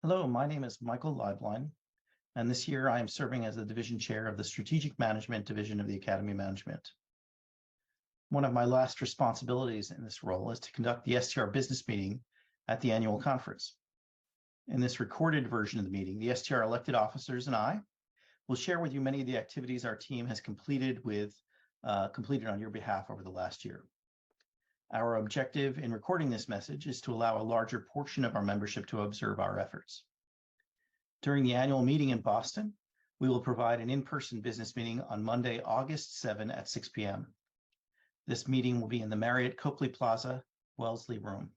Hello, my name is Michael Leiblein, and this year I am serving as the Division Chair of the Strategic Management Division of the Academy Management. One of my last responsibilities in this role is to conduct the STR business meeting at the annual conference. In this recorded version of the meeting, the STR elected officers and I will share with you many of the activities our team has completed on your behalf over the last year. Our objective in recording this message is to allow a larger portion of our membership to observe our efforts. During the annual meeting in Boston, we will provide an in-person business meeting on Monday, August 7 at 6 p.m. This meeting will be in the Marriott Copley Plaza, Wellesley Room.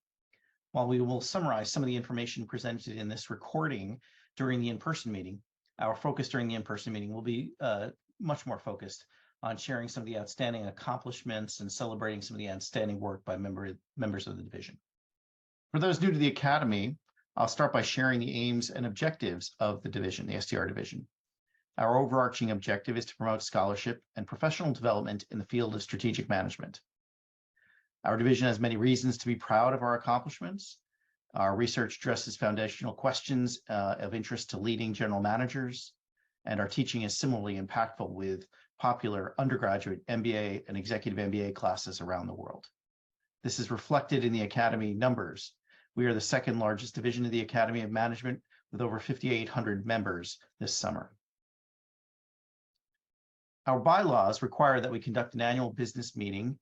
While we will summarize some of the information presented in this recording during the in-person meeting, our focus during the in-person meeting will be much more focused on sharing some of the outstanding accomplishments and celebrating some of the outstanding work by members of the division. For those new to the Academy, I'll start by sharing the aims and objectives of the division, the STR division. Our overarching objective is to promote scholarship and professional development in the field of strategic management. Our division has many reasons to be proud of our accomplishments. Our research addresses foundational questions of interest to leading general managers, and our teaching is similarly impactful with popular undergraduate MBA and executive MBA classes around the world. This is reflected in the Academy numbers. We are the second largest division of the Academy of Management with over 5,800 members this summer. Our bylaws require that we conduct an annual business meeting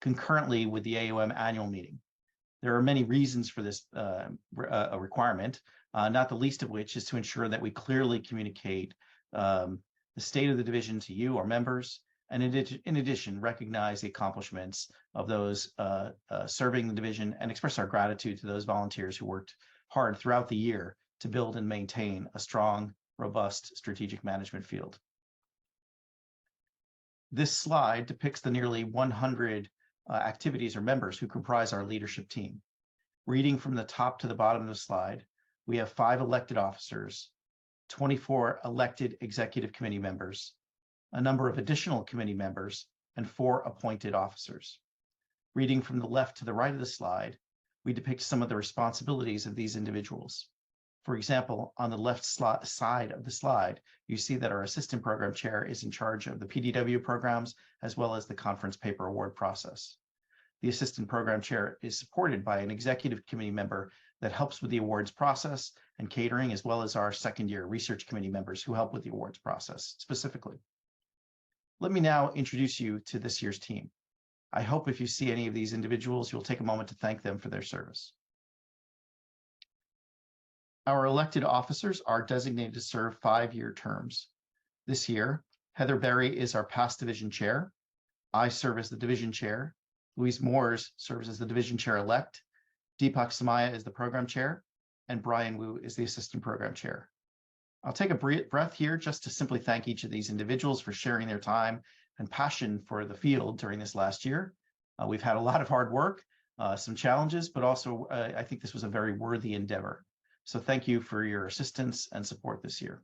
concurrently with the AOM annual meeting. There are many reasons for this requirement, not the least of which is to ensure that we clearly communicate the state of the division to you, our members, and in addition, recognize the accomplishments of those serving the division and express our gratitude to those volunteers who worked hard throughout the year to build and maintain a strong, robust strategic management field. This slide depicts the nearly 100 activities or members who comprise our leadership team. Reading from the top to the bottom of the slide, we have 5 elected officers, 24 elected executive committee members, a number of additional committee members, and 4 appointed officers. Reading from the left to the right of the slide, we depict some of the responsibilities of these individuals. For example, on the left side of the slide, you see that our assistant program chair is in charge of the PDW programs, as well as the conference paper award process. The assistant program chair is supported by an executive committee member that helps with the awards process and catering, as well as our second-year research committee members who help with the awards process specifically. Let me now introduce you to this year's team. I hope if you see any of these individuals, you'll take a moment to thank them for their service. Our elected officers are designated to serve 5-year terms. This year, Heather Berry is our past division chair. I serve as the division chair. Louise Moores serves as the division chair-elect. Deepak Samaya is the program chair, and Brian Wu is the assistant program chair. I'll take a breath here just to simply thank each of these individuals for sharing their time and passion for the field during this last year. We've had a lot of hard work, some challenges, but also I think this was a very worthy endeavor. So thank you for your assistance and support this year.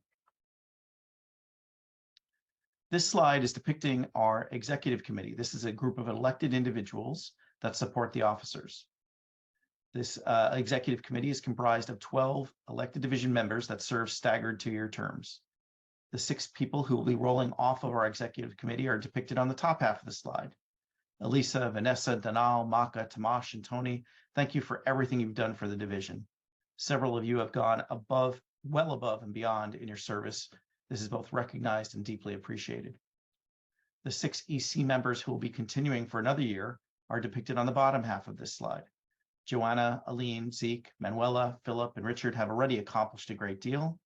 This slide is depicting our executive committee. This is a group of elected individuals that support the officers. This executive committee is comprised of 12 elected division members that serve staggered 2-year terms. The 6 people who will be rolling off of our executive committee are depicted on the top half of the slide. Elisa, Vanessa, Danal, Maka, Tamash, and Tony, thank you for everything you've done for the division. Several of you have gone well above and beyond in your service. This is both recognized and deeply appreciated. The 6 EC members who will be continuing for another year are depicted on the bottom half of this slide. Joanna, Aline, Zeke, Manuela, Philip, and Richard have already accomplished a great deal.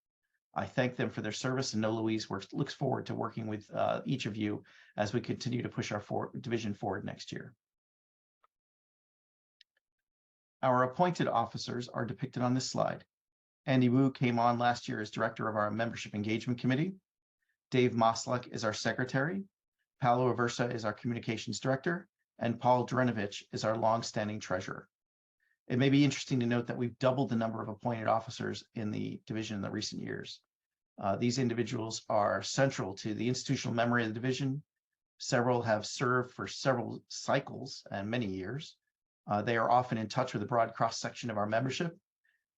I thank them for their service and know Louise looks forward to working with each of you as we continue to push our division forward next year. Our appointed officers are depicted on this slide. Andy Wu came on last year as director of our Membership Engagement Committee. Dave Mosluk is our secretary. Paolo Aversa is our communications director. And Paul Drenovich is our longstanding treasurer. It may be interesting to note that we've doubled the number of appointed officers in the division in the recent years. These individuals are central to the institutional memory of the division. Several have served for several cycles and many years. They are often in touch with a broad cross-section of our membership,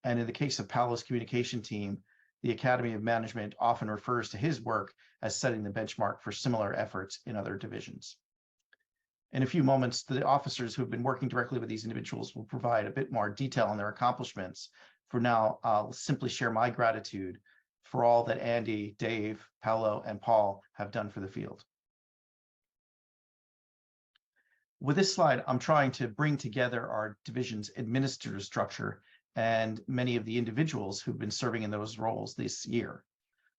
And in the case of Paolo's communication team, the Academy of Management often refers to his work as setting the benchmark for similar efforts in other divisions. In a few moments, the officers who have been working directly with these individuals will provide a bit more detail on their accomplishments. For now, I'll simply share my gratitude for all that Andy, Dave, Paolo, and Paul have done for the field. With this slide, I'm trying to bring together our division's administrative structure and many of the individuals who've been serving in those roles this year.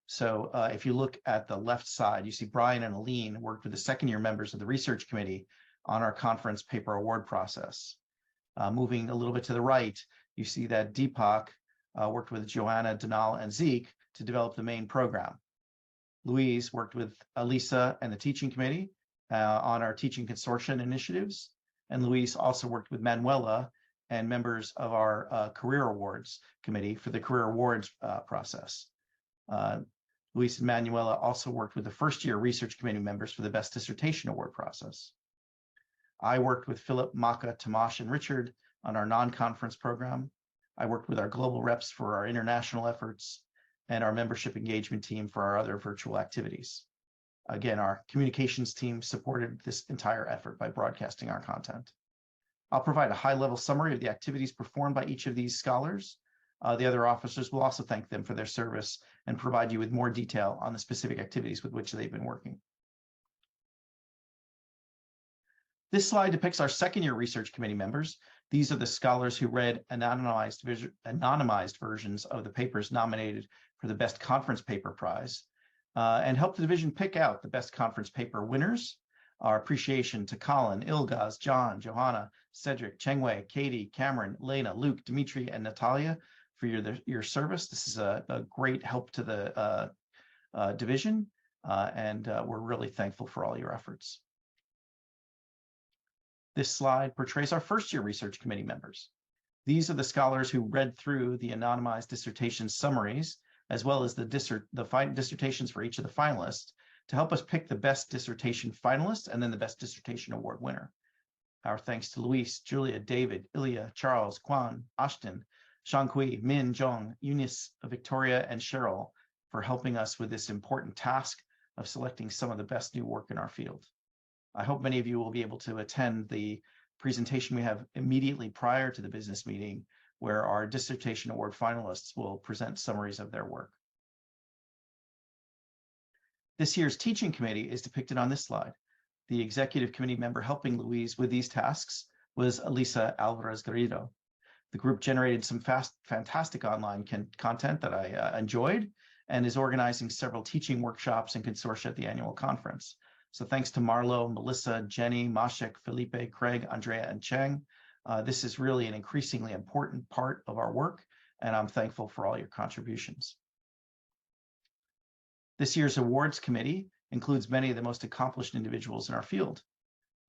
So if you look at the left side, you see Brian and Aline worked with the second-year members of the research committee on our conference paper award process. Moving a little bit to the right, you see that Deepak worked with Joanna, Donal, and Zeke to develop the main program. Louise worked with Elisa and the teaching committee on our teaching consortium initiatives. And Louise also worked with Manuela and members of our career awards committee for the career awards process. Luis and Manuela also worked with the first-year research committee members for the best dissertation award process. I worked with Philip, Maka, Tomasz, and Richard on our non-conference program. I worked with our global reps for our international efforts and our membership engagement team for our other virtual activities. Again, our communications team supported this entire effort by broadcasting our content. I'll provide a high-level summary of the activities performed by each of these scholars. The other officers will also thank them for their service and provide you with more detail on the specific activities with which they've been working. This slide depicts our second-year research committee members. These are the scholars who read anonymized versions of the papers nominated for the Best Conference Paper Prize and helped the division pick out the Best Conference Paper winners. Our appreciation to Colin, Ilgaz, John, Johanna, Cedric, Chengwei, Katie, Cameron, Lena, Luke, Dimitri, and Natalia for your service. This is a great help to the division, and we're really thankful for all your efforts. This slide portrays our first-year research committee members. These are the scholars who read through the anonymized dissertation summaries, as well as the dissertations for each of the finalists, to help us pick the best dissertation finalist and then the best dissertation award winner. Our thanks to Luis, Julia, David, Ilya, Charles, Kwan, Ashton, Shankui, Min, Zhong, Eunice, Victoria, and Cheryl for helping us with this important task of selecting some of the best new work in our field. I hope many of you will be able to attend the presentation we have immediately prior to the business meeting, where our dissertation award finalists will present summaries of their work. This year's teaching committee is depicted on this slide. The executive committee member helping Louise with these tasks was Elisa Alvarez Garrido. The group generated some fantastic online content that I enjoyed and is organizing several teaching workshops and consortia at the annual conference. So thanks to Marlo, Melissa, Jenny, Mashek, Felipe, Craig, Andrea, and Cheng. This is really an increasingly important part of our work, and I'm thankful for all your contributions. This year's awards committee includes many of the most accomplished individuals in our field.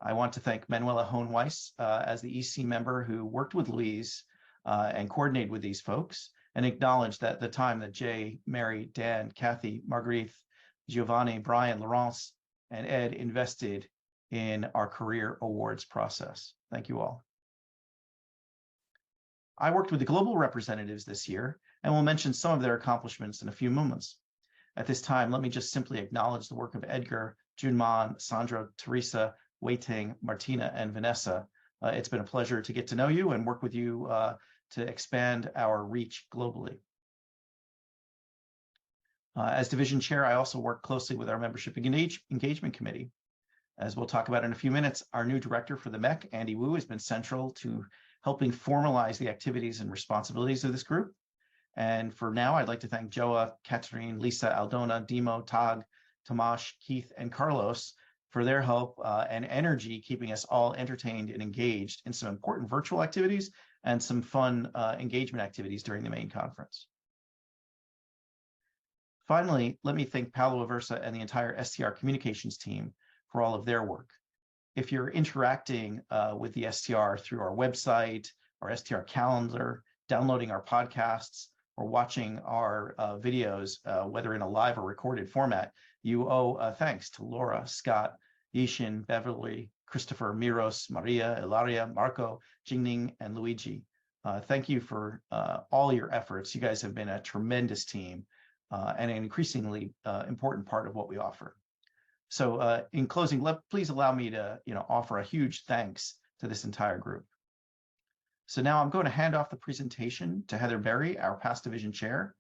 I want to thank Manuela Hohenweiss as the EC member who worked with Louise and coordinated with these folks, and acknowledge that the time that Jay, Mary, Dan, Kathy, Marguerite, Giovanni, Brian, Laurence, and Ed invested in our career awards process. Thank you all. I worked with the global representatives this year and will mention some of their accomplishments in a few moments. At this time, let me just simply acknowledge the work of Edgar, Junman, Sandra, Teresa, Wei-Ting, Martina, and Vanessa. It's been a pleasure to get to know you and work with you to expand our reach globally. As division chair, I also work closely with our membership engagement committee. As we'll talk about in a few minutes, our new director for the MEC, Andy Wu, has been central to helping formalize the activities and responsibilities of this group. And for now, I'd like to thank Joa, Katerine, Lisa, Aldona, Dimo, Tag, Tomasz, Keith, and Carlos for their help and energy keeping us all entertained and engaged in some important virtual activities and some fun engagement activities during the main conference. Finally, let me thank Paolo Aversa and the entire STR communications team for all of their work. If you're interacting with the STR through our website, our STR calendar, downloading our podcasts, or watching our videos, whether in a live or recorded format, you owe thanks to Laura, Scott, Yishin, Beverly, Christopher, Miros, Maria, Ilaria, Marco, Jingning, and Luigi. Thank you for all your efforts. You guys have been a tremendous team and an increasingly important part of what we offer. So in closing, please allow me to offer a huge thanks to this entire group. So now I'm going to hand off the presentation to Heather Berry, our past division chair.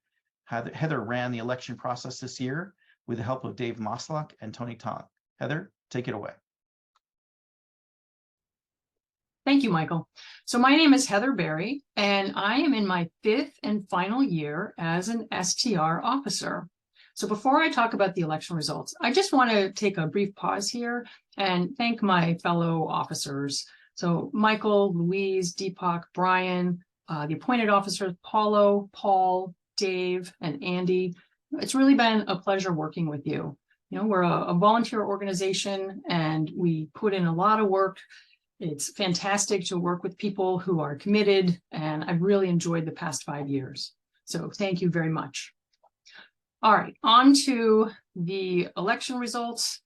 Heather ran the election process this year with the help of Dave Moslok and Tony Tong. Heather, take it away. Thank you, Michael. So my name is Heather Berry, and I am in my 5th and final year as an STR officer. So before I talk about the election results, I just want to take a brief pause here and thank my fellow officers. So Michael, Louise, Deepak, Brian, the appointed officers, Paulo, Paul, Dave, and Andy. It's really been a pleasure working with you. We're a volunteer organization and we put in a lot of work. It's fantastic to work with people who are committed, and I've really enjoyed the past 5 years. So thank you very much. All right, on to the election results.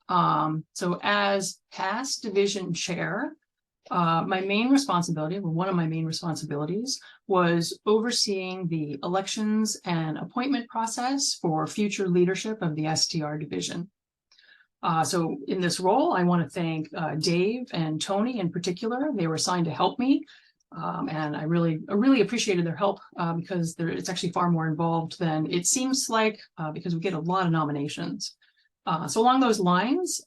So as past division chair, my main responsibility, or one of my main responsibilities, was overseeing the elections and appointment process for future leadership of the STR division. So in this role, I want to thank Dave and Tony in particular. They were assigned to help me, and I really appreciated their help because it's actually far more involved than it seems like because we get a lot of nominations. So along those lines,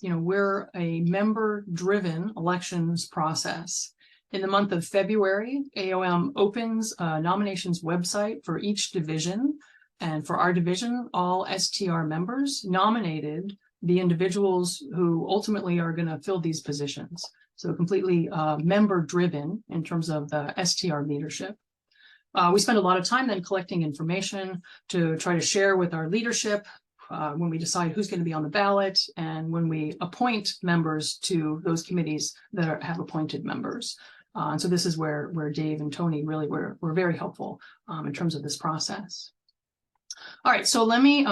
we're a member-driven elections process. In the month of February, AOM opens a nominations website for each division, and for our division, all STR members nominated the individuals who ultimately are going to fill these positions. So completely member-driven in terms of the STR leadership. We spend a lot of time then collecting information to try to share with our leadership when we decide who's going to be on the ballot and when we appoint members to those committees that have appointed members. And so this is where Dave and Tony really were very helpful in terms of this process. All right, so let me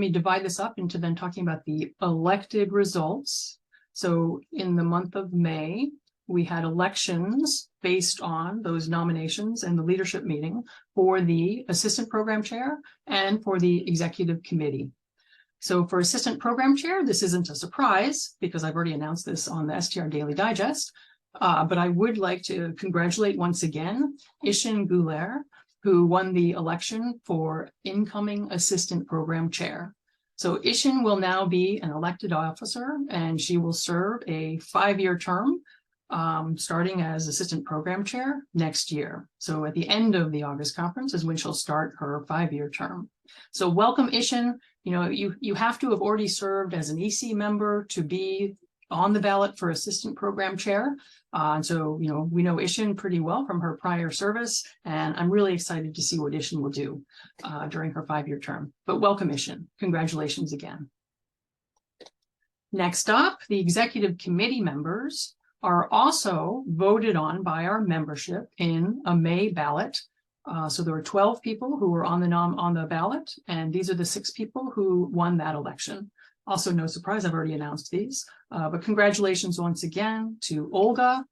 divide this up into then talking about the elected results. So in the month of May, we had elections based on those nominations and the leadership meeting for the assistant program chair and for the executive committee. So for assistant program chair, this isn't a surprise because I've already announced this on the STR Daily Digest, but I would like to congratulate once again Ishin Guler, who won the election for incoming assistant program chair. So Ishin will now be an elected officer and she will serve a 5-year term starting as assistant program chair next year. So at the end of the August conference is when she'll start her 5-year term. So welcome, Ishin. You have to have already served as an EC member to be on the ballot for assistant program chair. And so, we know Ishin pretty well from her prior service, and I'm really excited to see what Ishin will do during her 5-year term. But welcome, Ishin. Congratulations again. Next up, the executive committee members are also voted on by our membership in a May ballot. So there were 12 people who were on the ballot, and these are the 6 people who won that election. Also, no surprise, I've already announced these, but congratulations once again to Olga,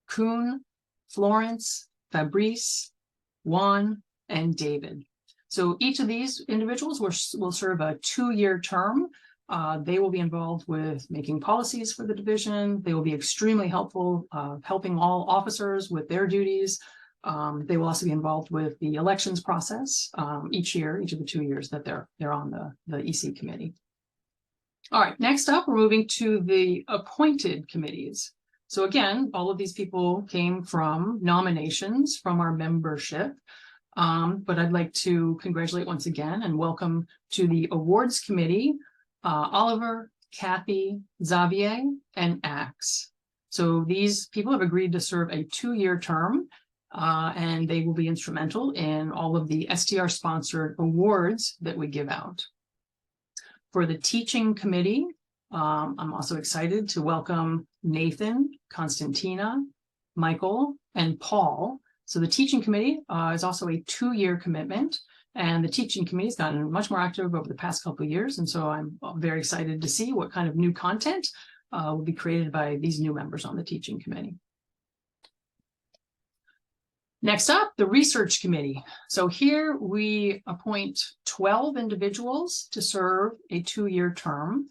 Kuhn, Florence, Fabrice, Juan, and David. So each of these individuals will serve a 2-year term. They will be involved with making policies for the division. They will be extremely helpful, helping all officers with their duties. They will also be involved with the elections process each of the 2 years that they're on the EC committee. All right, next up, we're moving to the appointed committees. So again, all of these people came from nominations from our membership, but I'd like to congratulate once again and welcome to the awards committee, Oliver, Kathy, Xavier, and Axe. So these people have agreed to serve a 2-year term, and they will be instrumental in all of the STR-sponsored awards that we give out. For the teaching committee, I'm also excited to welcome Nathan, Constantina, Michael, and Paul. So the teaching committee is also a 2-year commitment, and the teaching committee has gotten much more active over the past couple of years. And so I'm very excited to see what kind of new content will be created by these new members on the teaching committee. Next up, the research committee. So here we appoint 12 individuals to serve a 2-year term.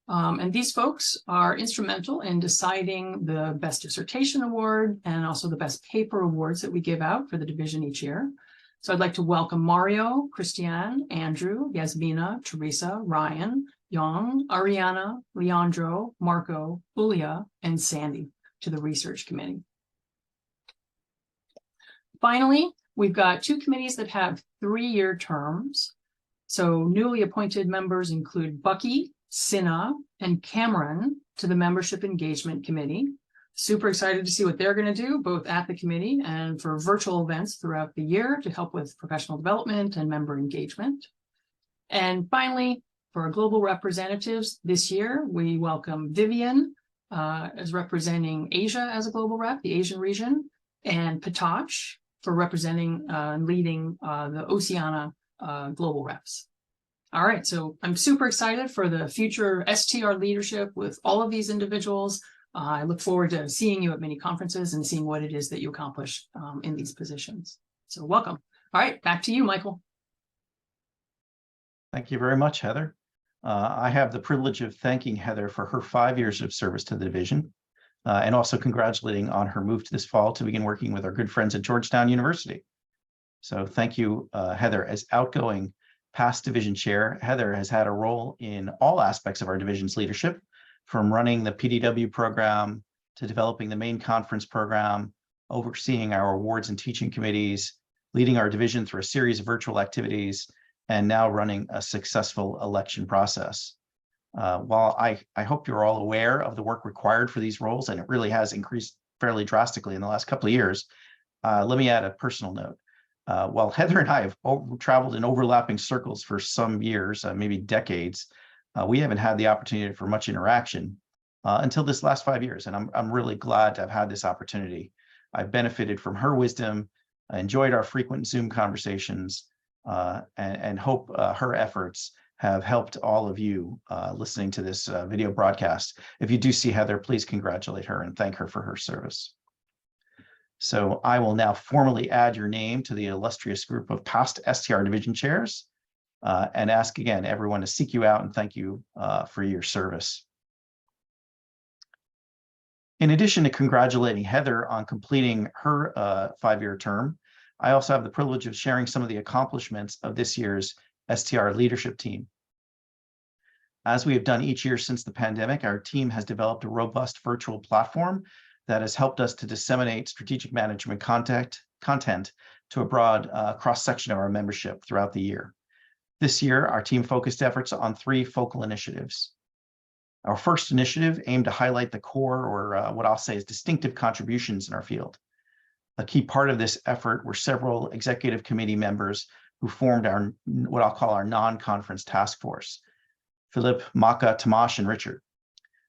And these folks are instrumental in deciding the best dissertation award and also the best paper awards that we give out for the division each year. So I'd like to welcome Mario, Christiane, Andrew, Yasmina, Teresa, Ryan, Yang, Ariana, Leandro, Marco, Julia, and Sandy to the research committee. Finally, we've got 2 committees that have 3-year terms. So newly appointed members include Bucky, Sinna, and Cameron to the Membership Engagement Committee. Super excited to see what they're going to do, both at the committee and for virtual events throughout the year to help with professional development and member engagement. And finally, for our global representatives this year, we welcome Vivian as representing Asia as a global rep, the Asian region, and Patoch for representing and leading the Oceania global reps. All right, so I'm super excited for the future STR leadership with all of these individuals. I look forward to seeing you at many conferences and seeing what it is that you accomplish in these positions. So welcome. All right, back to you, Michael. Thank you very much, Heather. I have the privilege of thanking Heather for her 5 years of service to the division, and also congratulating on her move to this fall to begin working with our good friends at Georgetown University. So thank you, Heather. As outgoing past division chair, Heather has had a role in all aspects of our division's leadership, from running the PDW program to developing the main conference program, overseeing our awards and teaching committees, leading our division through a series of virtual activities, and now running a successful election process. While I hope you're all aware of the work required for these roles, and it really has increased fairly drastically in the last couple of years, let me add a personal note. While Heather and I have traveled in overlapping circles for some years, maybe decades, we haven't had the opportunity for much interaction until this last 5 years, and I'm really glad to have had this opportunity. I've benefited from her wisdom, I enjoyed our frequent Zoom conversations, and hope her efforts have helped all of you listening to this video broadcast. If you do see Heather, please congratulate her and thank her for her service. So I will now formally add your name to the illustrious group of past STR division chairs and ask again everyone to seek you out and thank you for your service. In addition to congratulating Heather on completing her 5-year term, I also have the privilege of sharing some of the accomplishments of this year's STR Leadership Team. As we have done each year since the pandemic, our team has developed a robust virtual platform that has helped us to disseminate strategic management content to a broad cross-section of our membership throughout the year. This year, our team focused efforts on 3 focal initiatives. Our first initiative aimed to highlight the core, or what I'll say is distinctive contributions in our field. A key part of this effort were several executive committee members who formed our, what I'll call our non-conference task force: Philip, Maka, Tomasz, and Richard.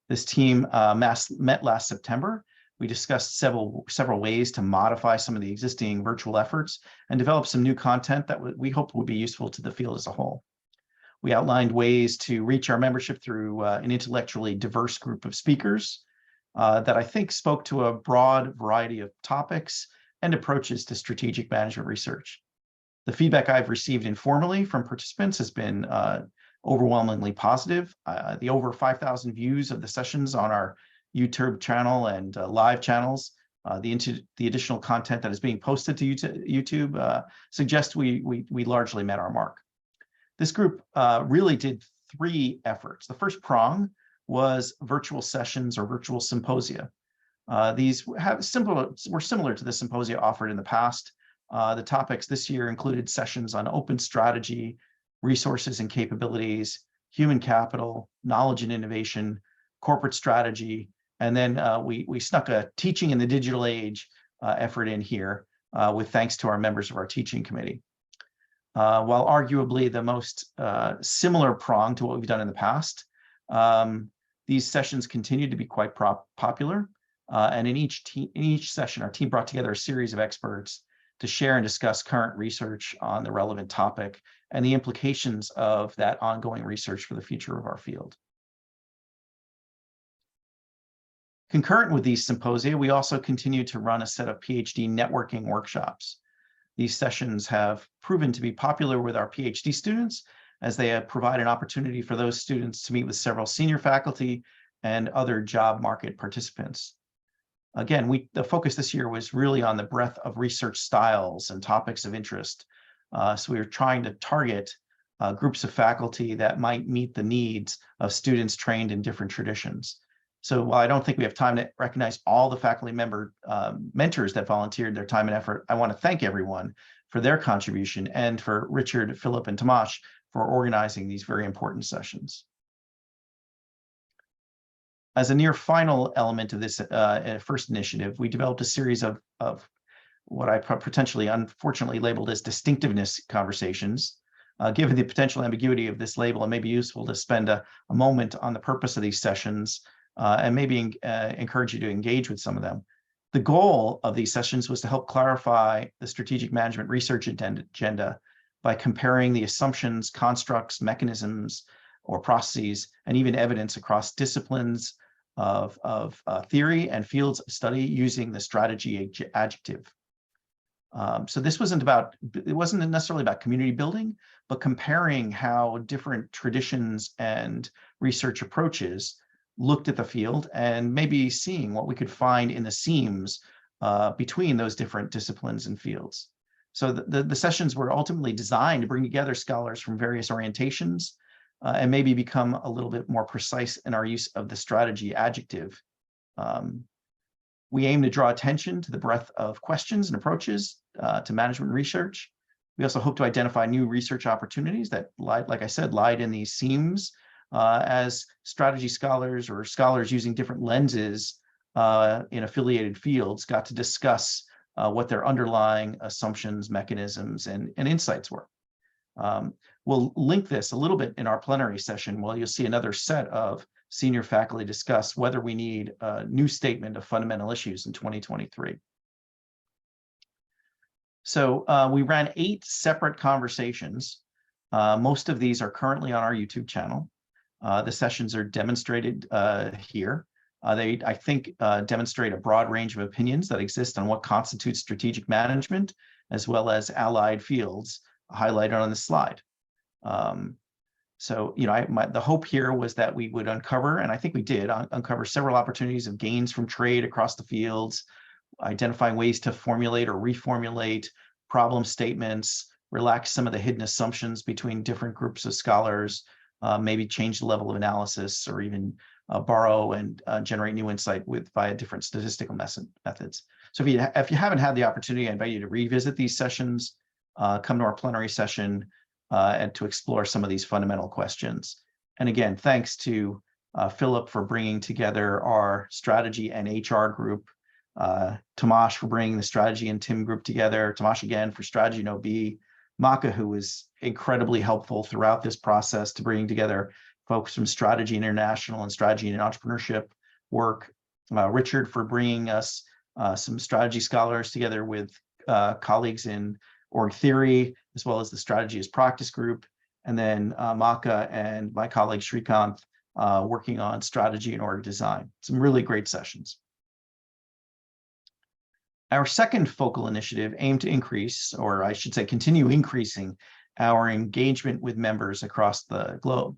This team met last September. We discussed several ways to modify some of the existing virtual efforts and develop some new content that we hope would be useful to the field as a whole. We outlined ways to reach our membership through an intellectually diverse group of speakers that I think spoke to a broad variety of topics and approaches to strategic management research. The feedback I've received informally from participants has been overwhelmingly positive. The over 5,000 views of the sessions on our YouTube channel and live channels, the additional content that is being posted to YouTube suggests we largely met our mark. This group really did 3 efforts. The first prong was virtual sessions or virtual symposia. These were similar to the symposia offered in the past. The topics this year included sessions on open strategy, resources and capabilities, human capital, knowledge and innovation, corporate strategy, and then we snuck a teaching in the digital age effort in here with thanks to our members of our teaching committee. While arguably the most similar prong to what we've done in the past, these sessions continue to be quite popular. And in each session, our team brought together a series of experts to share and discuss current research on the relevant topic and the implications of that ongoing research for the future of our field. Concurrent with these symposia, we also continue to run a set of PhD networking workshops. These sessions have proven to be popular with our PhD students, as they provide an opportunity for those students to meet with several senior faculty and other job market participants. Again, the focus this year was really on the breadth of research styles and topics of interest. So we were trying to target groups of faculty that might meet the needs of students trained in different traditions. So while I don't think we have time to recognize all the faculty mentors that volunteered their time and effort, I want to thank everyone for their contribution, and for Richard, Philip, and Tomasz for organizing these very important sessions. As a near final element of this first initiative, we developed a series of what I potentially, unfortunately, labeled as distinctiveness conversations. Given the potential ambiguity of this label, it may be useful to spend a moment on the purpose of these sessions, and maybe encourage you to engage with some of them. The goal of these sessions was to help clarify the strategic management research agenda by comparing the assumptions, constructs, mechanisms, or processes, and even evidence across disciplines of theory and fields of study using the strategy adjective. So this it wasn't necessarily about community building, but comparing how different traditions and research approaches looked at the field, and maybe seeing what we could find in the seams between those different disciplines and fields. So the sessions were ultimately designed to bring together scholars from various orientations, and maybe become a little bit more precise in our use of the strategy adjective. We aim to draw attention to the breadth of questions and approaches to management research. We also hope to identify new research opportunities that, like I said, lied in these seams, as strategy scholars or scholars using different lenses in affiliated fields got to discuss what their underlying assumptions, mechanisms, and insights were. We'll link this a little bit in our plenary session, where you'll see another set of senior faculty discuss whether we need a new statement of fundamental issues in 2023. So we ran 8 separate conversations. Most of these are currently on our YouTube channel. The sessions are demonstrated here. They, I think, demonstrate a broad range of opinions that exist on what constitutes strategic management, as well as allied fields highlighted on the slide. So, the hope here was that we would uncover, and I think we did, uncover several opportunities of gains from trade across the fields, identifying ways to formulate or reformulate problem statements, relax some of the hidden assumptions between different groups of scholars, maybe change the level of analysis, or even borrow and generate new insight via different statistical methods. So if you haven't had the opportunity, I invite you to revisit these sessions, come to our plenary session, and to explore some of these fundamental questions. And again, thanks to Philip for bringing together our strategy and HR group, Tomasz for bringing the strategy and TIM group together, Tomasz again for strategy and OB, Maka, who was incredibly helpful throughout this process to bringing together folks from Strategy International and Strategy and Entrepreneurship work, Richard for bringing us some strategy scholars together with colleagues in org theory, as well as the strategy as practice group, and then Maka and my colleague Srikanth working on strategy and org design. Some really great sessions. Our second focal initiative aimed to increase, or I should say continue increasing, our engagement with members across the globe.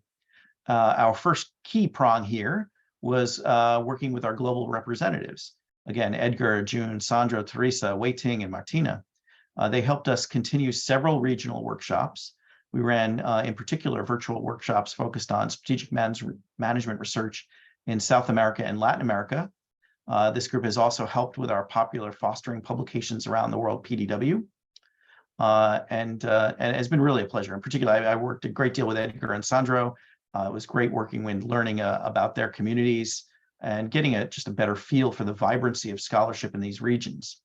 Our first key prong here was working with our global representatives. Again, Edgar, June, Sandro, Teresa, Wei Ting, and Martina. They helped us continue several regional workshops. We ran, in particular, virtual workshops focused on strategic management research in South America and Latin America. This group has also helped with our popular Fostering Publications Around the World, PDW. And it's been really a pleasure. In particular, I worked a great deal with Edgar and Sandro. It was great working with learning about their communities and getting just a better feel for the vibrancy of scholarship in these regions.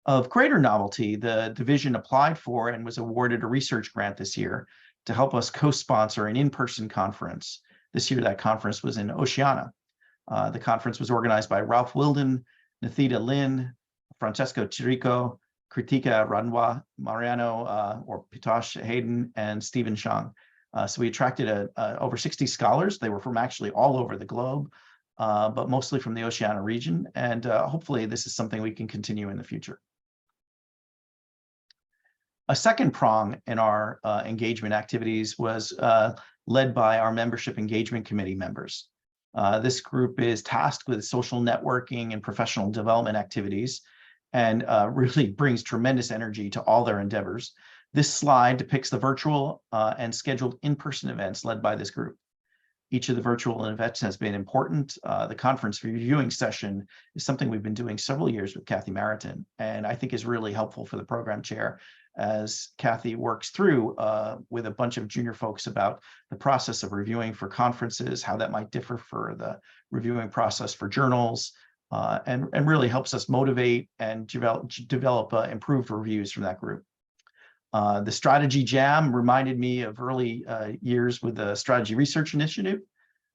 Of greater novelty, the division applied for and was awarded a research grant this year to help us co-sponsor an in-person conference. This year, that conference was in Oceania. The conference was organized by Ralph Wilden, Nathita Lin, Francesco Chirico, Kritika Ranwa, Mariano or Pitosh Hayden, and Stephen Shang. So we attracted over 60 scholars. They were from actually all over the globe. but mostly from the Oceania region. And hopefully this is something we can continue in the future. A second prong in our engagement activities was led by our membership engagement committee members. This group is tasked with social networking and professional development activities, and really brings tremendous energy to all their endeavors. This slide depicts the virtual and scheduled in-person events led by this group. Each of the virtual events has been important. The conference reviewing session is something we've been doing several years with Kathy Mariton, and I think is really helpful for the program chair as Kathy works through with a bunch of junior folks about the process of reviewing for conferences, how that might differ for the reviewing process for journals, and really helps us motivate and develop improved reviews from that group. The strategy jam reminded me of early years with the strategy research initiative.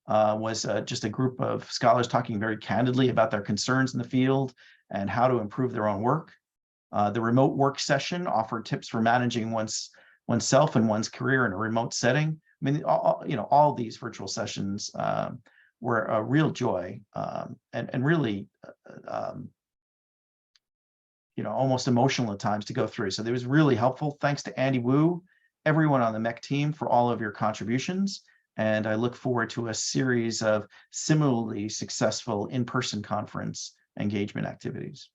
Was just a group of scholars talking very candidly about their concerns in the field and how to improve their own work. The remote work session offered tips for managing oneself and one's career in a remote setting. I mean, all these virtual sessions were a real joy and really, almost emotional at times to go through. So it was really helpful. Thanks to Andy Wu, everyone on the MEC team for all of your contributions. And I look forward to a series of similarly successful in-person conference engagement activities.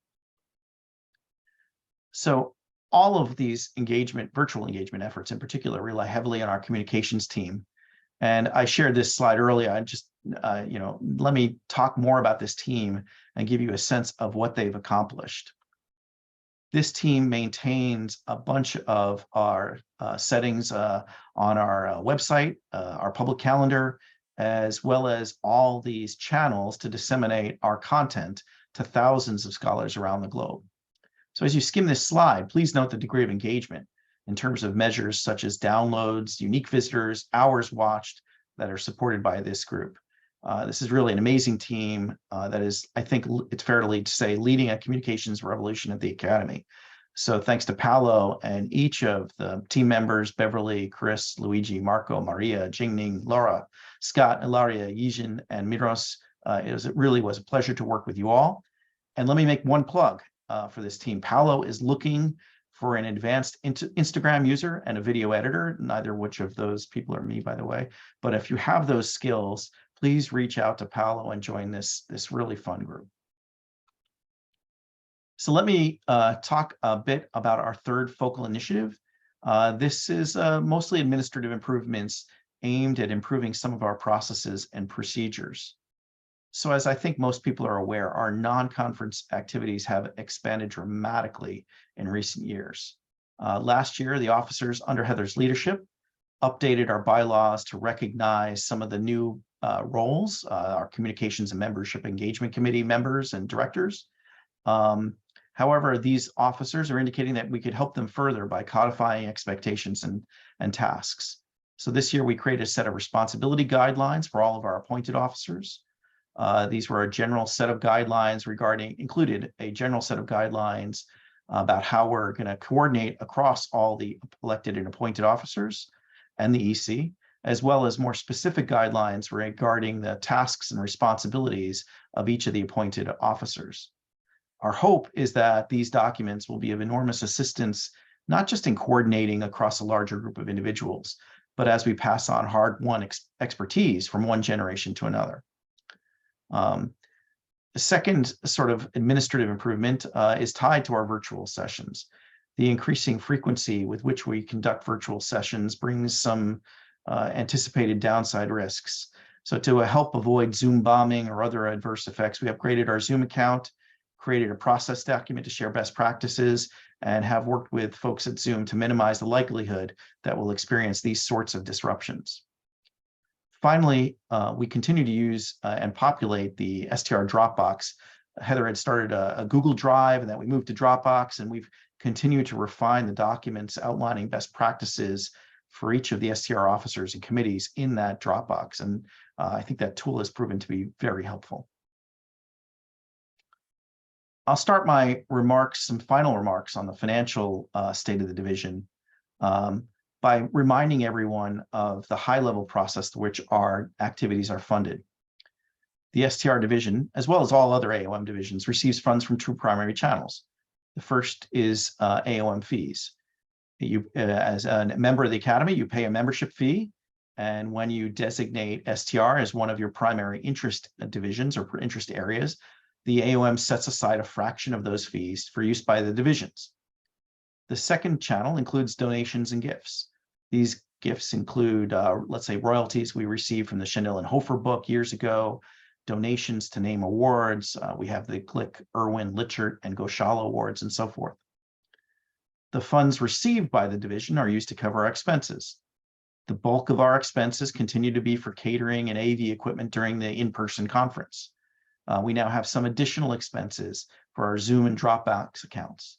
So all of these virtual engagement efforts in particular, rely heavily on our communications team. And I shared this slide earlier. I just, let me talk more about this team and give you a sense of what they've accomplished. This team maintains a bunch of our settings on our website, our public calendar, as well as all these channels to disseminate our content to thousands of scholars around the globe. So as you skim this slide, please note the degree of engagement in terms of measures such as downloads, unique visitors, hours watched that are supported by this group. This is really an amazing team that is, I think it's fair to say, leading a communications revolution at the Academy. So thanks to Paolo and each of the team members, Beverly, Chris, Luigi, Marco, Maria, Jingning, Laura, Scott, Ilaria, Yijin, and Midros. It really was a pleasure to work with you all. And let me make one plug for this team. Paolo is looking for an advanced Instagram user and a video editor, neither which of those people are me, by the way. But if you have those skills, please reach out to Paolo and join this really fun group. So let me talk a bit about our third focal initiative. This is mostly administrative improvements aimed at improving some of our processes and procedures. So as I think most people are aware, our non-conference activities have expanded dramatically in recent years. Last year, the officers under Heather's leadership updated our bylaws to recognize some of the new roles, our communications and membership engagement committee members and directors. However, these officers are indicating that we could help them further by codifying expectations and tasks. So this year we created a set of responsibility guidelines for all of our appointed officers. These were a general set of guidelines included a general set of guidelines about how we're going to coordinate across all the elected and appointed officers and the EC, as well as more specific guidelines regarding the tasks and responsibilities of each of the appointed officers. Our hope is that these documents will be of enormous assistance, not just in coordinating across a larger group of individuals, but as we pass on hard-won expertise from one generation to another. The second sort of administrative improvement is tied to our virtual sessions. The increasing frequency with which we conduct virtual sessions brings some anticipated downside risks. So to help avoid Zoom bombing or other adverse effects, we upgraded our Zoom account, created a process document to share best practices, and have worked with folks at Zoom to minimize the likelihood that we'll experience these sorts of disruptions. Finally, we continue to use and populate the STR Dropbox. Heather had started a Google Drive, and then we moved to Dropbox, and we've continued to refine the documents outlining best practices for each of the STR officers and committees in that Dropbox. And I think that tool has proven to be very helpful. I'll start my remarks, some final remarks on the financial state of the division by reminding everyone of the high-level process to which our activities are funded. The STR division, as well as all other AOM divisions, receives funds from two primary channels. The first is AOM fees. As a member of the Academy, you pay a membership fee. And when you designate STR as one of your primary interest divisions or interest areas, the AOM sets aside a fraction of those fees for use by the divisions. The second channel includes donations and gifts. These gifts include, let's say, royalties we received from the Chandel and Hofer book years ago, donations to name awards. We have the Glick, Irwin, Lichert, and Goshala awards, and so forth. The funds received by the division are used to cover our expenses. The bulk of our expenses continue to be for catering and AV equipment during the in-person conference. We now have some additional expenses for our Zoom and Dropbox accounts.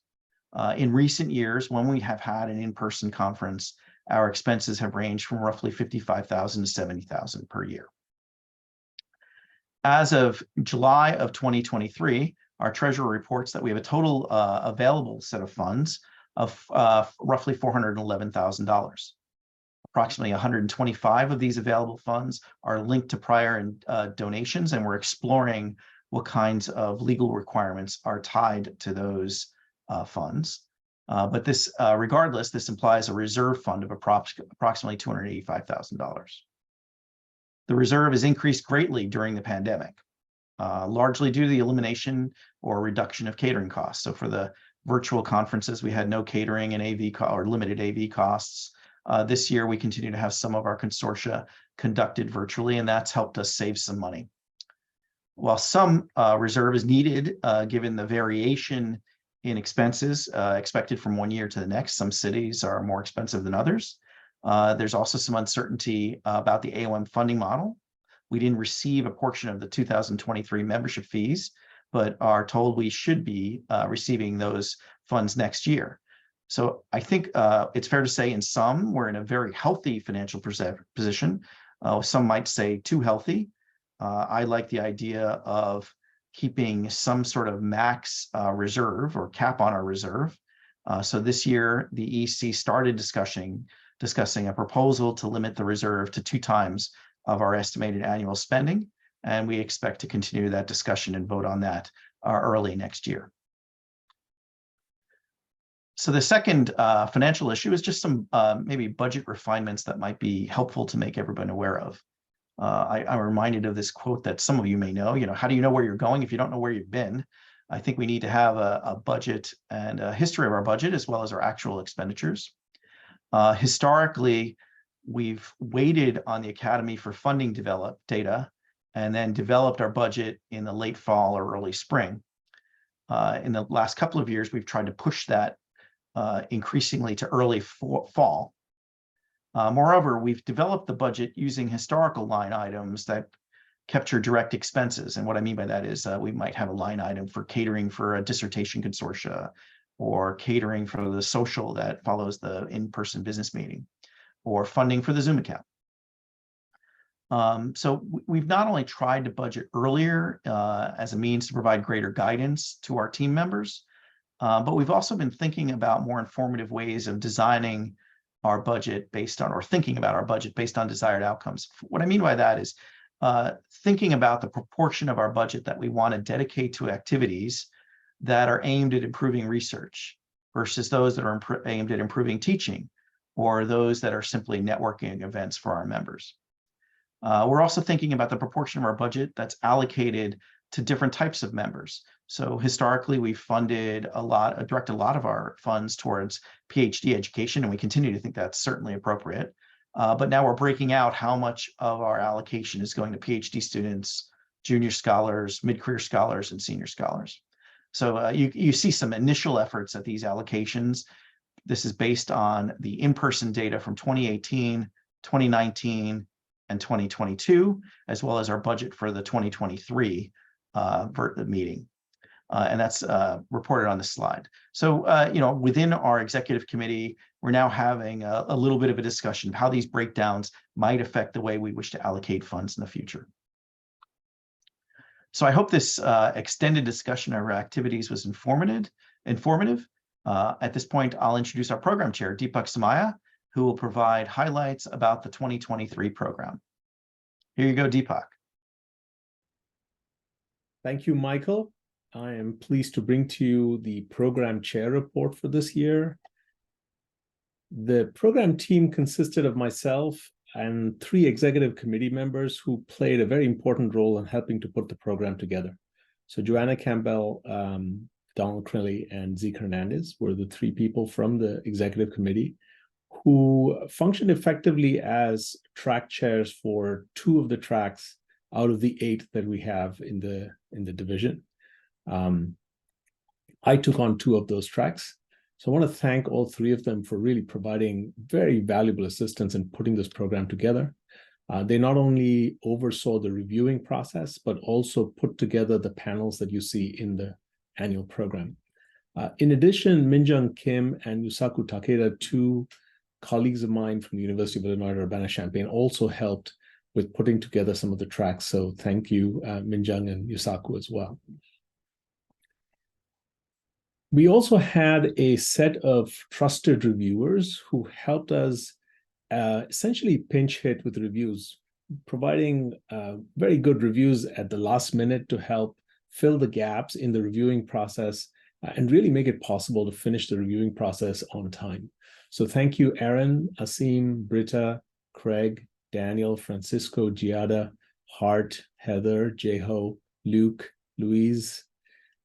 In recent years, when we have had an in-person conference, our expenses have ranged from roughly $55,000 to $70,000 per year. As of July of 2023, our treasurer reports that we have a total available set of funds of roughly $411,000. Approximately 125 of these available funds are linked to prior donations, and we're exploring what kinds of legal requirements are tied to those funds. But this, regardless, this implies a reserve fund of approximately $285,000. The reserve has increased greatly during the pandemic, largely due to the elimination or reduction of catering costs. So for the virtual conferences, we had no catering and AV or limited AV costs. This year, we continue to have some of our consortia conducted virtually, and that's helped us save some money. While some reserve is needed, given the variation in expenses expected from one year to the next, some cities are more expensive than others. There's also some uncertainty about the AOM funding model. We didn't receive a portion of the 2023 membership fees, but are told we should be receiving those funds next year. So I think it's fair to say in some, we're in a very healthy financial position. Some might say too healthy. I like the idea of keeping some sort of max reserve or cap on our reserve. So this year, the EC started discussing a proposal to limit the reserve to 2 times of our estimated annual spending. And we expect to continue that discussion and vote on that early next year. So the second financial issue is just some maybe budget refinements that might be helpful to make everyone aware of. I'm reminded of this quote that some of you may know, how do you know where you're going if you don't know where you've been? I think we need to have a budget and a history of our budget as well as our actual expenditures. Historically, we've waited on the Academy for funding data and then developed our budget in the late fall or early spring. In the last couple of years, we've tried to push that increasingly to early fall. Moreover, we've developed the budget using historical line items that capture direct expenses. And what I mean by that is we might have a line item for catering for a dissertation consortia or catering for the social that follows the in-person business meeting or funding for the Zoom account. So we've not only tried to budget earlier as a means to provide greater guidance to our team members, but we've also been thinking about more informative ways of designing our budget based on, or thinking about our budget based on desired outcomes. What I mean by that is thinking about the proportion of our budget that we want to dedicate to activities that are aimed at improving research versus those that are aimed at improving teaching or those that are simply networking events for our members. We're also thinking about the proportion of our budget that's allocated to different types of members. So historically, we've directed a lot of our funds towards PhD education, and we continue to think that's certainly appropriate. But now we're breaking out how much of our allocation is going to PhD students, junior scholars, mid-career scholars, and senior scholars. So you see some initial efforts at these allocations. This is based on the in-person data from 2018, 2019, and 2022, as well as our budget for the 2023 meeting. And that's reported on this slide. So, within our executive committee, we're now having a little bit of a discussion of how these breakdowns might affect the way we wish to allocate funds in the future. So I hope this extended discussion of our activities was informative. At this point, I'll introduce our program chair, Deepak Samaya, who will provide highlights about the 2023 program. Here you go, Deepak. Thank you, Michael. I am pleased to bring to you the program chair report for this year. The program team consisted of myself and 3 executive committee members who played a very important role in helping to put the program together. So Joanna Campbell, Donald Crilly, and Zeke Hernandez were the 3 people from the executive committee who functioned effectively as track chairs for 2 of the tracks out of the 8 that we have in the division. I took on 2 of those tracks. So I want to thank all 3 of them for really providing very valuable assistance in putting this program together. They not only oversaw the reviewing process, but also put together the panels that you see in the annual program. In addition, Minjung Kim and Yusaku Takeda, 2 colleagues of mine from the University of Illinois Urbana-Champaign, also helped with putting together some of the tracks. So thank you, Minjung and Yusaku as well. We also had a set of trusted reviewers who helped us essentially pinch hit with reviews, providing very good reviews at the last minute to help fill the gaps in the reviewing process and really make it possible to finish the reviewing process on time. So thank you, Aaron, Asim, Britta, Craig, Daniel, Francisco, Giada, Hart, Heather, Jeho, Luke, Louise,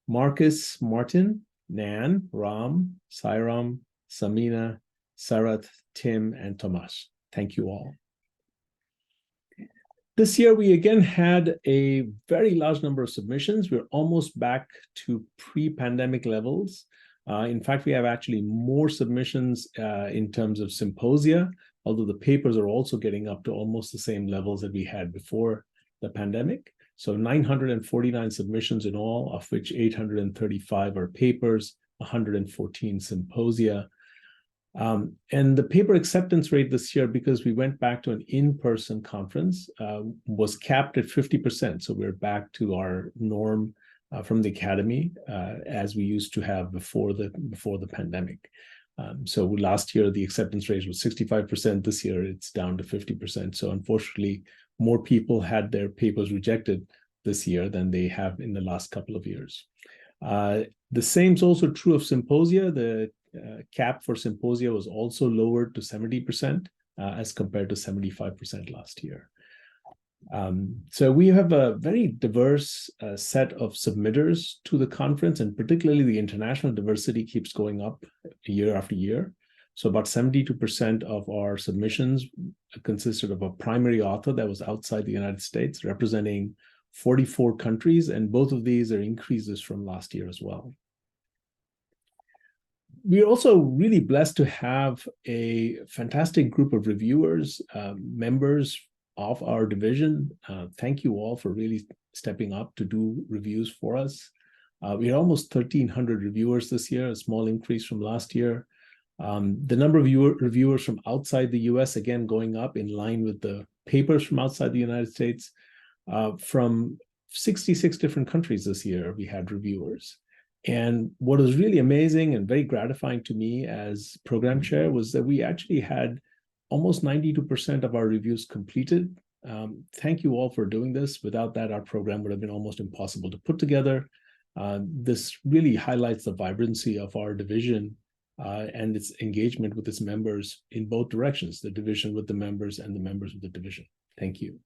Marcus, Martin, Nan, Ram, Sairam, Samina, Sarath, Tim, and Tomas. Thank you all. This year, we again had a very large number of submissions. We're almost back to pre-pandemic levels. In fact, we have actually more submissions in terms of symposia, although the papers are also getting up to almost the same levels that we had before the pandemic. So 949 submissions in all, of which 835 are papers, 114 symposia. And the paper acceptance rate this year, because we went back to an in-person conference, was capped at 50%. So we're back to our norm from the academy as we used to have before the pandemic. So last year, the acceptance rate was 65%. This year, it's down to 50%. So unfortunately, more people had their papers rejected this year than they have in the last couple of years. The same is also true of symposia. The cap for symposia was also lowered to 70% as compared to 75% last year. So we have a very diverse set of submitters to the conference, and particularly the international diversity keeps going up year after year. So about 72% of our submissions consisted of a primary author that was outside the United States, representing 44 countries, and both of these are increases from last year as well. We're also really blessed to have a fantastic group of reviewers, members of our division. Thank you all for really stepping up to do reviews for us. We had almost 1,300 reviewers this year, a small increase from last year. The number of reviewers from outside the US, again, going up in line with the papers from outside the United States. From 66 different countries this year, we had reviewers. And what was really amazing and very gratifying to me as program chair was that we actually had almost 92% of our reviews completed. Thank you all for doing this. Without that, our program would have been almost impossible to put together. This really highlights the vibrancy of our division and its engagement with its members in both directions, the division with the members and the members of the division. Thank you.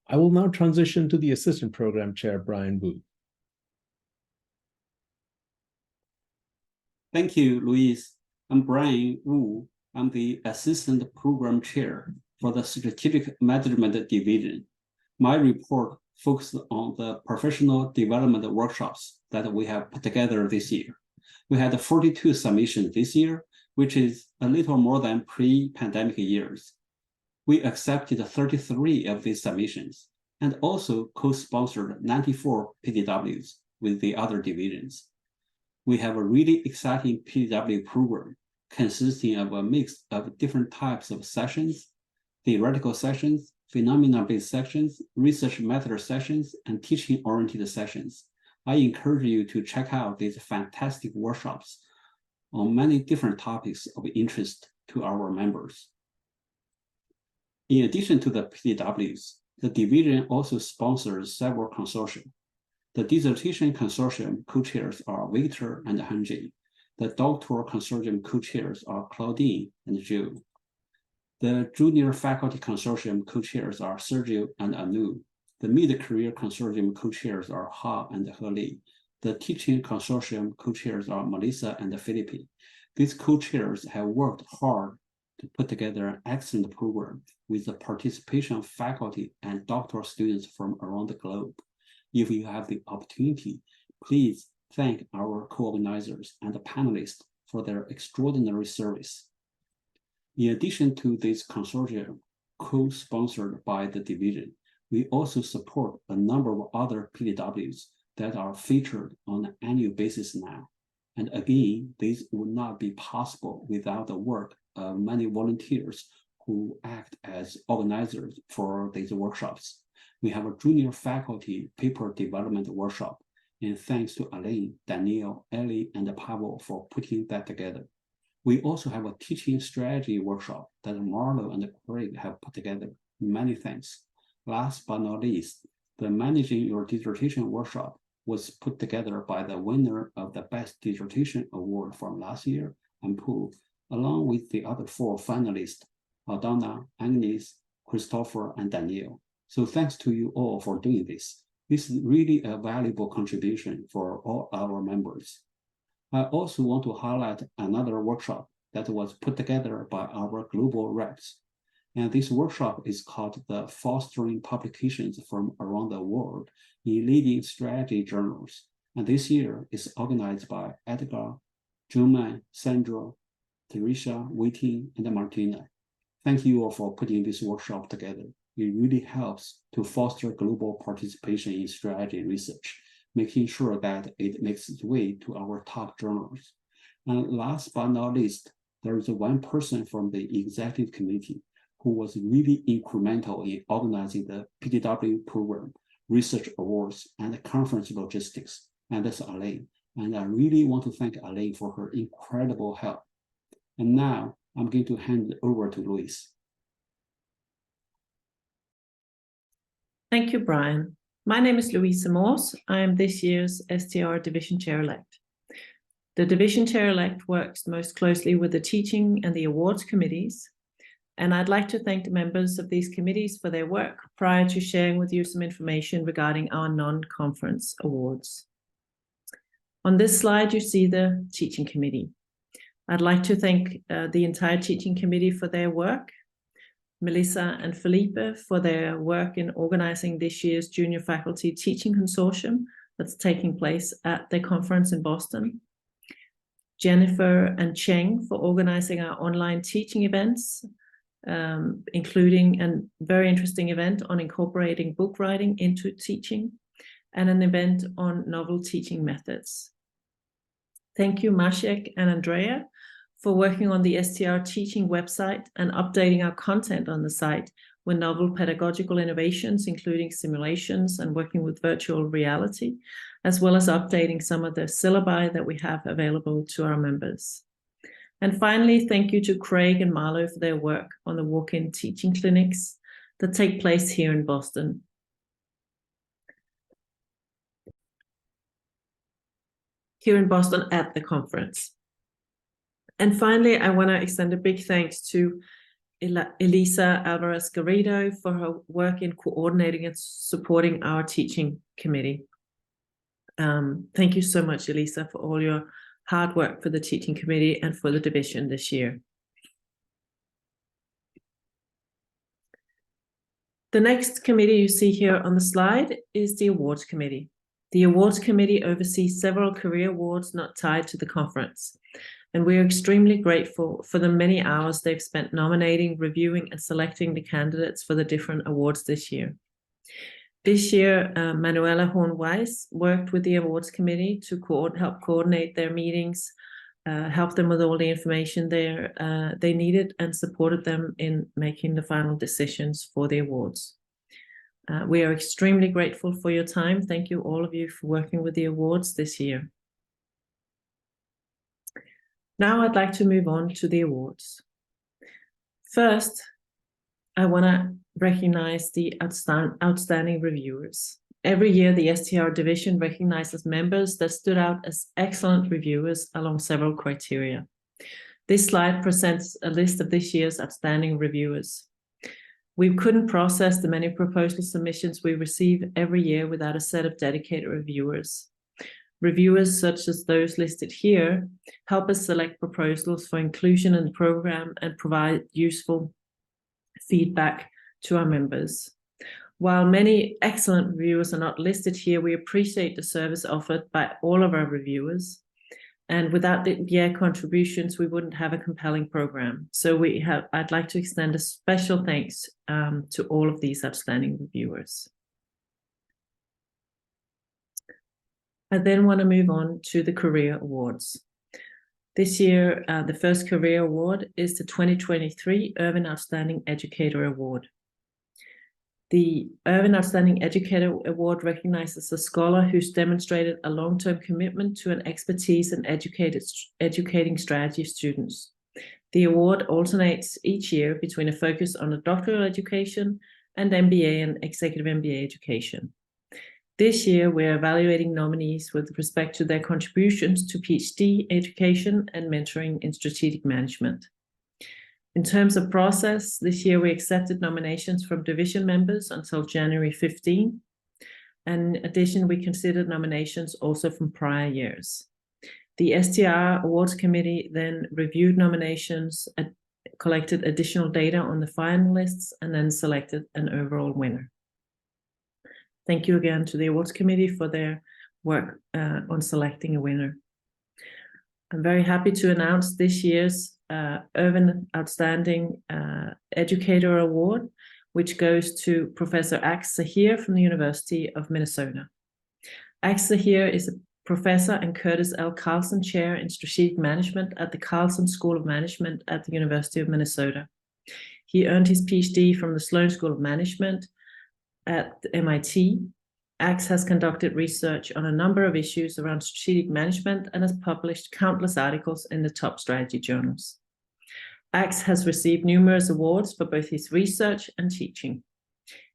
I will now transition to the Assistant Program Chair, Brian Booth. Thank you, Luis. I'm Brian Wu. I'm the Assistant Program Chair for the Strategic Management Division. My report focused on the professional development workshops that we have put together this year. We had 42 submissions this year, which is a little more than pre-pandemic years. We accepted 33 of these submissions and also co-sponsored 94 PDWs with the other divisions. We have a really exciting PDW program consisting of a mix of different types of sessions, theoretical sessions, phenomena-based sessions, research method sessions, and teaching-oriented sessions. I encourage you to check out these fantastic workshops on many different topics of interest to our members. In addition to the PDWs, the division also sponsors several consortia. The dissertation consortium co-chairs are Victor and Hanji. The doctoral consortium co-chairs are Claudine and Jill. The junior faculty consortium co-chairs are Sergio and Anu. The mid-career consortium co-chairs are Ha and He Li. The teaching consortium co-chairs are Melissa and Philippe. These co-chairs have worked hard to put together an excellent program with the participation of faculty and doctoral students from around the globe. If you have the opportunity, please thank our co-organizers and the panelists for their extraordinary service. In addition to this consortium co-sponsored by the division, we also support a number of other PDWs that are featured on an annual basis now. And again, this would not be possible without the work of many volunteers who act as organizers for these workshops. We have a junior faculty paper development workshop, and thanks to Alain, Danielle, Ellie, and Pavel for putting that together. We also have a teaching strategy workshop that Marlo and Craig have put together. Many thanks. Last but not least, the Managing Your Dissertation workshop was put together by the winner of the Best Dissertation Award from last year, Ampul, along with the other 4 finalists, Aldana, Agnes, Christopher, and Danielle. So thanks to you all for doing this. This is really a valuable contribution for all our members. I also want to highlight another workshop that was put together by our global reps. And this workshop is called the Fostering Publications from Around the World in Leading Strategy Journals. And this year is organized by Edgar, Juman, Sandra, Teresa, Waiting, and Martina. Thank you all for putting this workshop together. It really helps to foster global participation in strategy research, making sure that it makes its way to our top journals. And last but not least, there is one person from the executive committee who was really incremental in organizing the PDW program, research awards, and conference logistics, and that's Alain. And I really want to thank Alain for her incredible help. And now I'm going to hand it over to Luis. Thank you, Brian. My name is Louisa Morse. I am this year's STR Division Chair-elect. The Division Chair-elect works most closely with the teaching and the awards committees, and I'd like to thank the members of these committees for their work prior to sharing with you some information regarding our non-conference awards. On this slide, you see the teaching committee. I'd like to thank the entire teaching committee for their work, Melissa and Felipe for their work in organizing this year's Junior Faculty Teaching Consortium that's taking place at the conference in Boston, Jennifer and Cheng for organizing our online teaching events, including a very interesting event on incorporating book writing into teaching, and an event on novel teaching methods. Thank you, Maciek and Andrea, for working on the STR teaching website and updating our content on the site with novel pedagogical innovations, including simulations and working with virtual reality, as well as updating some of the syllabi that we have available to our members. And finally, thank you to Craig and Marlo for their work on the walk-in teaching clinics that take place here in Boston. Here in Boston at the conference. And finally, I want to extend a big thanks to Elisa Alvarez Garrido for her work in coordinating and supporting our teaching committee. Thank you so much, Elisa, for all your hard work for the teaching committee and for the division this year. The next committee you see here on the slide is the awards committee. The awards committee oversees several career awards not tied to the conference, and we are extremely grateful for the many hours they've spent nominating, reviewing, and selecting the candidates for the different awards this year. This year, Manuela Horn-Weiss worked with the awards committee to help coordinate their meetings, help them with all the information they needed, and supported them in making the final decisions for the awards. We are extremely grateful for your time. Thank you, all of you, for working with the awards this year. Now I'd like to move on to the awards. First, I want to recognize the outstanding reviewers. Every year, the STR division recognizes members that stood out as excellent reviewers along several criteria. This slide presents a list of this year's outstanding reviewers. We couldn't process the many proposal submissions we receive every year without a set of dedicated reviewers. Reviewers such as those listed here help us select proposals for inclusion in the program and provide useful feedback to our members. While many excellent reviewers are not listed here, we appreciate the service offered by all of our reviewers. And without their contributions, we wouldn't have a compelling program. So I'd like to extend a special thanks to all of these outstanding reviewers. I then want to move on to the Career Awards. This year, the first Career Award is the 2023 Irvine Outstanding Educator Award. The Irvine Outstanding Educator Award recognizes a scholar who's demonstrated a long-term commitment to an expertise in educating strategy students. The award alternates each year between a focus on a doctoral education and MBA and executive MBA education. This year, we're evaluating nominees with respect to their contributions to PhD education and mentoring in strategic management. In terms of process, this year we accepted nominations from division members until January 15. And in addition, we considered nominations also from prior years. The STR Awards Committee then reviewed nominations, collected additional data on the finalists, and then selected an overall winner. Thank you again to the Awards Committee for their work on selecting a winner. I'm very happy to announce this year's Irvine Outstanding Educator Award, which goes to Professor Ax Zahir from the University of Minnesota. Ax Zahir is a professor and Curtis L. Carlson Chair in Strategic Management at the Carlson School of Management at the University of Minnesota. He earned his PhD from the Sloan School of Management at MIT. Ax has conducted research on a number of issues around strategic management and has published countless articles in the top strategy journals. Ax has received numerous awards for both his research and teaching.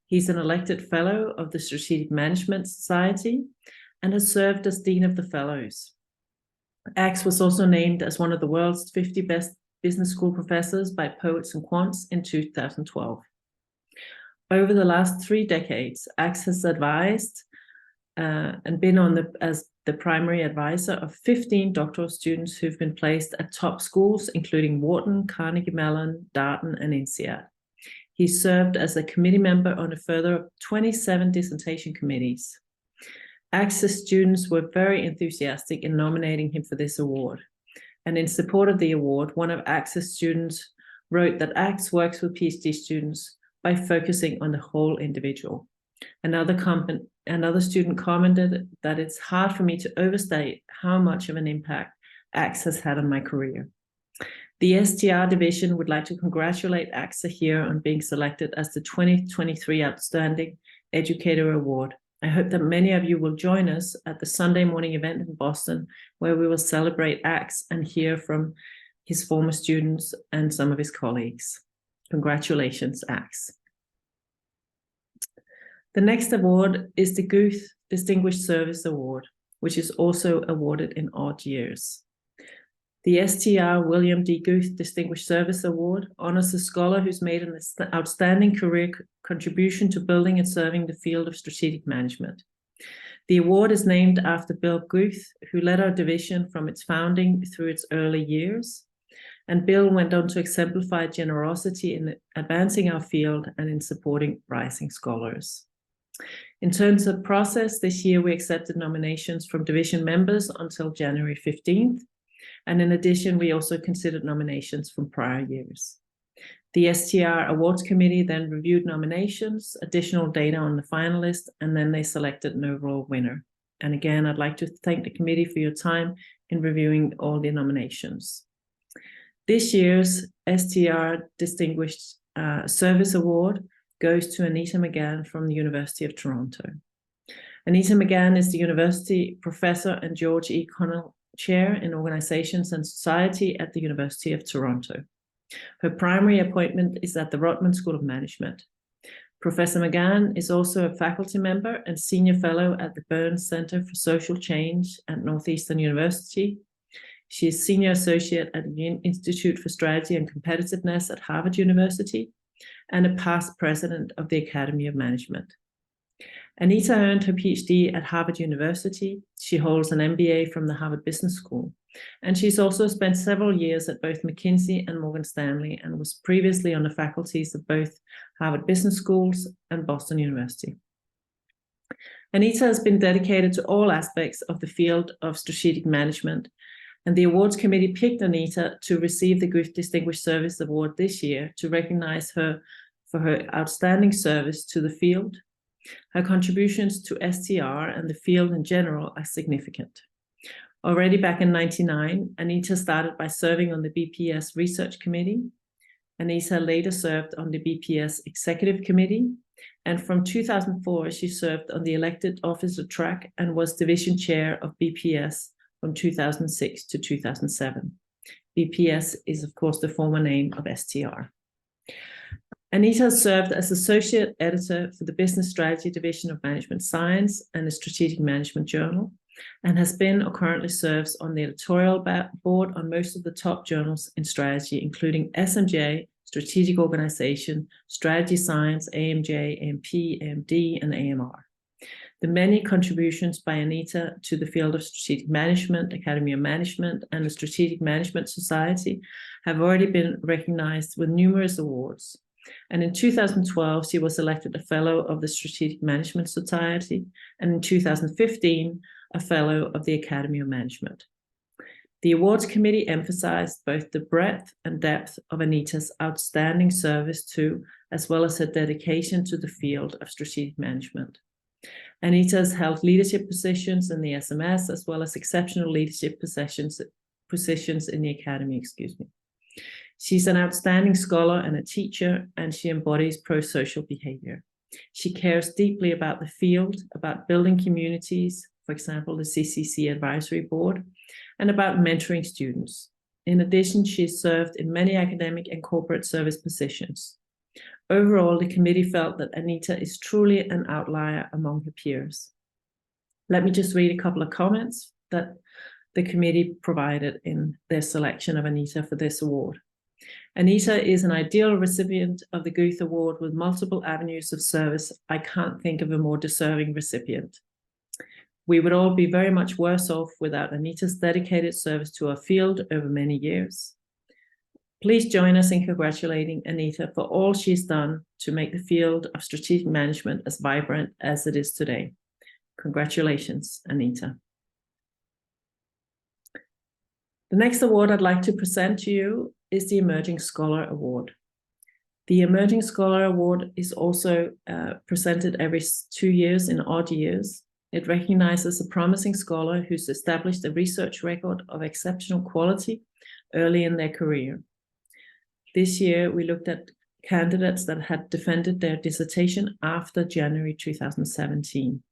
He's an elected fellow of the Strategic Management Society and has served as Dean of the Fellows. Ax was also named as one of the world's 50 best business school professors by Poets and Quants in 2012. Over the last 3 decades, Ax has advised and been as the primary advisor of 15 doctoral students who've been placed at top schools, including Wharton, Carnegie Mellon, Darton, and INSEAD. He served as a committee member on a further 27 dissertation committees. Ax's students were very enthusiastic in nominating him for this award. And in support of the award, one of Ax's students wrote that Ax works with PhD students by focusing on the whole individual. Another student commented that it's hard for me to overstate how much of an impact Ax has had on my career. The STR division would like to congratulate Ax Zahir on being selected as the 2023 Outstanding Educator Award. I hope that many of you will join us at the Sunday morning event in Boston, where we will celebrate Ax and hear from his former students and some of his colleagues. Congratulations, Ax. The next award is the Guth Distinguished Service Award, which is also awarded in odd years. The STR William D. Guth Distinguished Service Award honors a scholar who's made an outstanding career contribution to building and serving the field of strategic management. The award is named after Bill Guth, who led our division from its founding through its early years. And Bill went on to exemplify generosity in advancing our field and in supporting rising scholars. In terms of process, this year we accepted nominations from division members until January 15th. And in addition, we also considered nominations from prior years. The STR Awards Committee then reviewed nominations, additional data on the finalists, and then they selected an overall winner. And again, I'd like to thank the committee for your time in reviewing all the nominations. This year's STR Distinguished Service Award goes to Anita McGann from the University of Toronto. Anita McGann is the University Professor and George E. Connell Chair in Organizations and Society at the University of Toronto. Her primary appointment is at the Rotman School of Management. Professor McGann is also a faculty member and senior fellow at the Burns Center for Social Change at Northeastern University. She is senior associate at the Institute for Strategy and Competitiveness at Harvard University and a past president of the Academy of Management. Anita earned her PhD at Harvard University. She holds an MBA from the Harvard Business School. And she's also spent several years at both McKinsey and Morgan Stanley and was previously on the faculties of both Harvard Business Schools and Boston University. Anita has been dedicated to all aspects of the field of strategic management, and the awards committee picked Anita to receive the Good Distinguished Service Award this year to recognize her for her outstanding service to the field. Her contributions to STR and the field in general are significant. Already back in 1999, Anita started by serving on the BPS Research Committee. Anita later served on the BPS Executive Committee, and from 2004, she served on the elected officer track and was division chair of BPS from 2006 to 2007. BPS is, of course, the former name of STR. Anita served as associate editor for the Business Strategy Division of Management Science and the Strategic Management Journal, and has been or currently serves on the editorial board on most of the top journals in strategy, including SMJ, Strategic Organization, Strategy Science, AMJ, AMP, AMD, and AMR. The many contributions by Anita to the field of strategic management, Academy of Management, and the Strategic Management Society have already been recognized with numerous awards. And in 2012, she was elected a fellow of the Strategic Management Society, and in 2015, a fellow of the Academy of Management. The awards committee emphasized both the breadth and depth of Anita's outstanding service to, as well as her dedication to the field of strategic management. Anita has held leadership positions in the SMS, as well as exceptional leadership positions in the Academy, She's an outstanding scholar and a teacher, and she embodies pro-social behavior. She cares deeply about the field, about building communities, for example, the CCC Advisory Board, and about mentoring students. In addition, she served in many academic and corporate service positions. Overall, the committee felt that Anita is truly an outlier among her peers. Let me just read a couple of comments that the committee provided in their selection of Anita for this award. Anita is an ideal recipient of the Guth Award with multiple avenues of service. I can't think of a more deserving recipient. We would all be very much worse off without Anita's dedicated service to our field over many years. Please join us in congratulating Anita for all she's done to make the field of strategic management as vibrant as it is today. Congratulations, Anita. The next award I'd like to present to you is the Emerging Scholar Award. The Emerging Scholar Award is also presented every 2 years in odd years. It recognizes a promising scholar who's established a research record of exceptional quality early in their career. This year, we looked at candidates that had defended their dissertation after January 2017.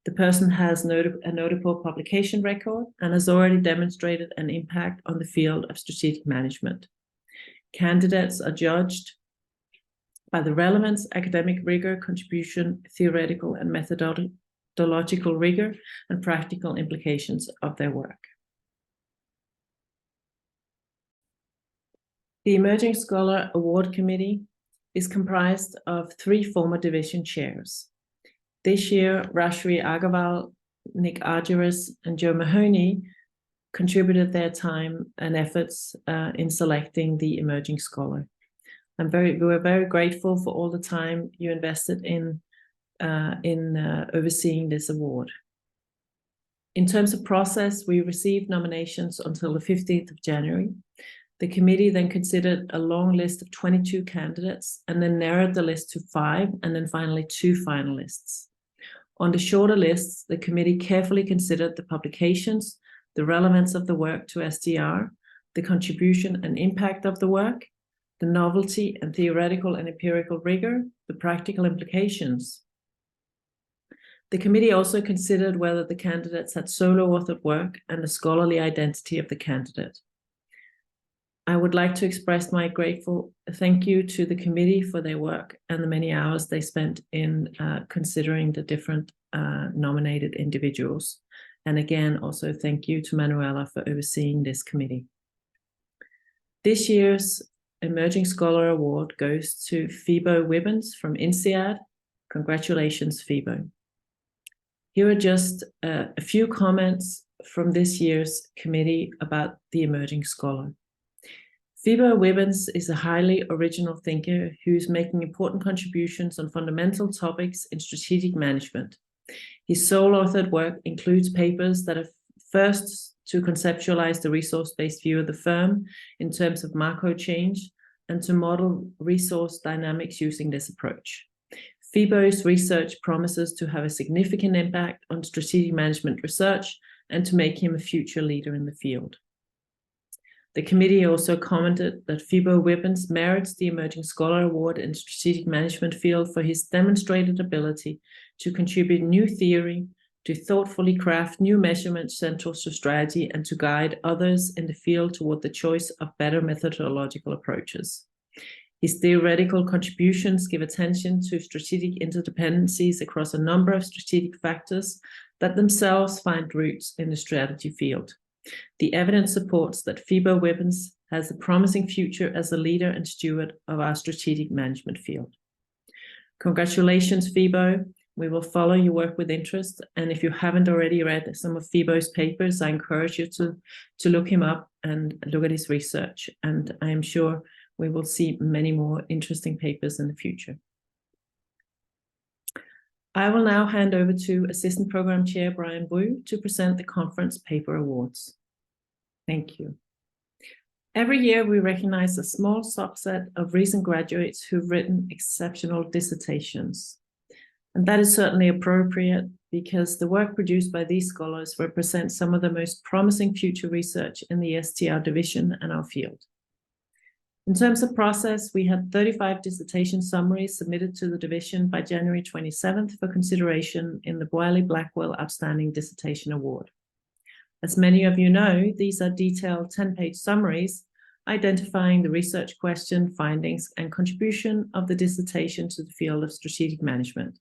The person has a notable publication record and has already demonstrated an impact on the field of strategic management. Candidates are judged by the relevance, academic rigor, contribution, theoretical and methodological rigor, and practical implications of their work. The Emerging Scholar Award Committee is comprised of 3 former division chairs. This year, Rashri Agarwal, Nick Argyris, and Joe Mahoney contributed their time and efforts in selecting the Emerging Scholar. We're very grateful for all the time you invested in overseeing this award. In terms of process, we received nominations until the 15th of January. The committee then considered a long list of 22 candidates and then narrowed the list to 5 and then finally 2 finalists. On the shorter lists, the committee carefully considered the publications, the relevance of the work to STR, the contribution and impact of the work, the novelty and theoretical and empirical rigor, the practical implications. The committee also considered whether the candidates had solo authored work and the scholarly identity of the candidate. I would like to express my grateful thank you to the committee for their work and the many hours they spent in considering the different nominated individuals. And again, also thank you to Manuela for overseeing this committee. This year's Emerging Scholar Award goes to Phoebo Wibbens from INSEAD. Congratulations, Phoebo. Here are just a few comments from this year's committee about the Emerging Scholar. Phoebe Wibbens is a highly original thinker who's making important contributions on fundamental topics in strategic management. His sole-authored work includes papers that are first to conceptualize the resource-based view of the firm in terms of macro change and to model resource dynamics using this approach. Phoebe's research promises to have a significant impact on strategic management research and to make him a future leader in the field. The committee also commented that Phoebe Wibbens merits the Emerging Scholar Award in strategic management field for his demonstrated ability to contribute new theory, to thoughtfully craft new measurements central to strategy, and to guide others in the field toward the choice of better methodological approaches. His theoretical contributions give attention to strategic interdependencies across a number of strategic factors that themselves find roots in the strategy field. The evidence supports that Phoebe Wibbens has a promising future as a leader and steward of our strategic management field. Congratulations, Phoebe. We will follow your work with interest. And if you haven't already read some of Phoebe's papers, I encourage you to look him up and look at his research. And I am sure we will see many more interesting papers in the future. I will now hand over to Assistant Program Chair Brian Wu to present the Conference Paper Awards. Thank you. Every year, we recognize a small subset of recent graduates who've written exceptional dissertations. And that is certainly appropriate because the work produced by these scholars represents some of the most promising future research in the STR division and our field. In terms of process, we had 35 dissertation summaries submitted to the division by January 27th for consideration in the Wiley-Blackwell Outstanding Dissertation Award. As many of you know, these are detailed 10-page summaries identifying the research question, findings, and contribution of the dissertation to the field of strategic management.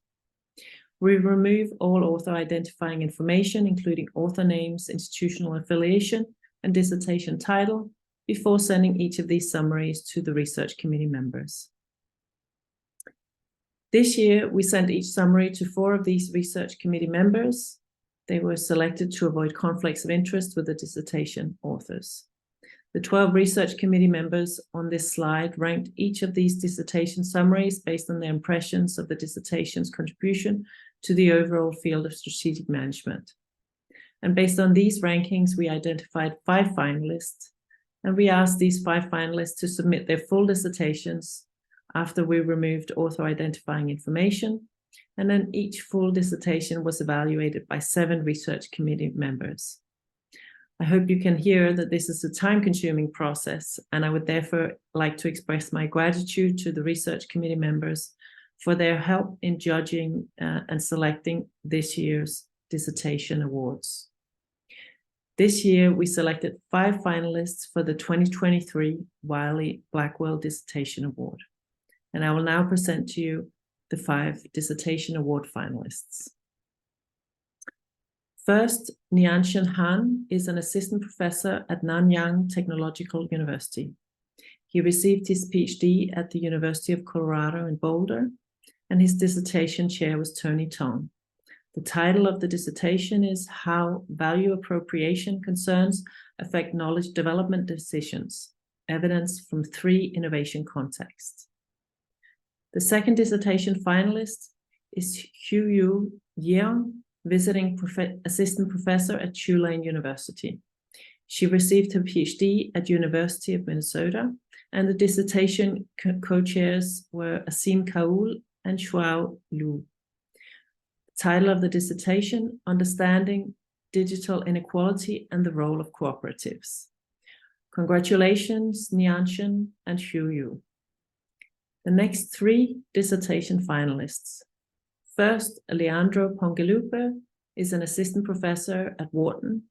We remove all author-identifying information, including author names, institutional affiliation, and dissertation title, before sending each of these summaries to the research committee members. This year, we sent each summary to 4 of these research committee members. They were selected to avoid conflicts of interest with the dissertation authors. The 12 research committee members on this slide ranked each of these dissertation summaries based on their impressions of the dissertation's contribution to the overall field of strategic management. And based on these rankings, we identified 5 finalists, and we asked these 5 finalists to submit their full dissertations after we removed author-identifying information, and then each full dissertation was evaluated by 7 research committee members. I hope you can hear that this is a time-consuming process, and I would therefore like to express my gratitude to the research committee members for their help in judging and selecting this year's dissertation awards. This year, we selected 5 finalists for the 2023 Wiley-Blackwell Dissertation Award. And I will now present to you the 5 Dissertation Award finalists. First, Nianshan Han is an assistant professor at Nanyang Technological University. He received his PhD at the University of Colorado in Boulder, and his dissertation chair was Tony Tong. The title of the dissertation is How Value Appropriation Concerns Affect Knowledge Development Decisions, Evidence from 3 Innovation Contexts. The second dissertation finalist is Hu-Yu Yeong, visiting assistant professor at Tulane University. She received her PhD at University of Minnesota, and the dissertation co-chairs were Asim Kaul and Shuao Lu. Title of the dissertation, Understanding Digital Inequality and the Role of Cooperatives. Congratulations, Nianshan and Hu-Yu. The next 3 dissertation finalists. First, Leandro Pongelupe is an assistant professor at Wharton.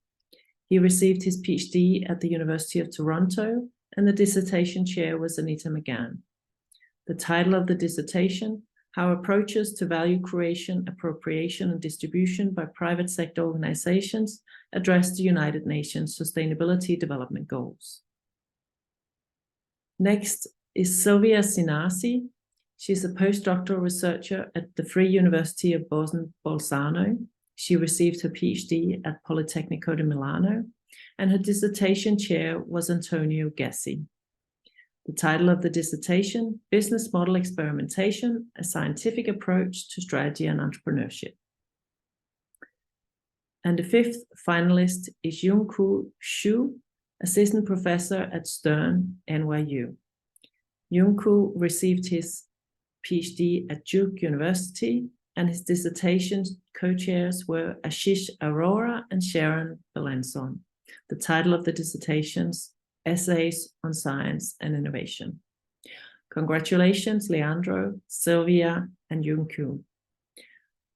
He received his PhD at the University of Toronto and the dissertation chair was Anita McGann. The title of the dissertation, How Approaches to Value Creation, Appropriation, and Distribution by Private Sector Organizations Address the United Nations Sustainability Development Goals. Next is Silvia Sinasi. She's a postdoctoral researcher at the Free University of Bolzano. She received her PhD at Politecnico di Milano, and her dissertation chair was Antonio Gessi. The title of the dissertation, Business Model Experimentation, a Scientific Approach to Strategy and Entrepreneurship. And the fifth finalist is Yun-Koo Xu, Assistant Professor at Stern, NYU. Yun-Koo received his PhD at Duke University, and his dissertation co-chairs were Ashish Arora and Sharon Belenson. The title of the dissertations, Essays on Science and Innovation. Congratulations, Leandro, Sylvia, and Yun-Koo.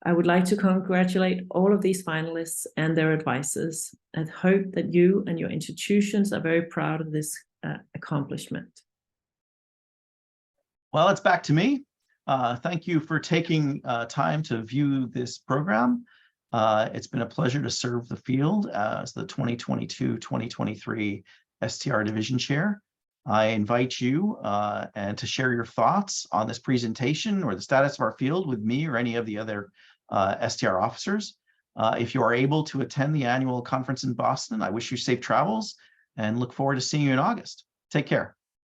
I would like to congratulate all of these finalists and their advisors, and hope that you and your institutions are very proud of this accomplishment. Well, it's back to me. Thank you for taking time to view this program. It's been a pleasure to serve the field as the 2022-2023 STR Division Chair. I invite you and to share your thoughts on this presentation or the status of our field with me or any of the other STR officers. If you are able to attend the annual conference in Boston, I wish you safe travels and look forward to seeing you in August. Take care.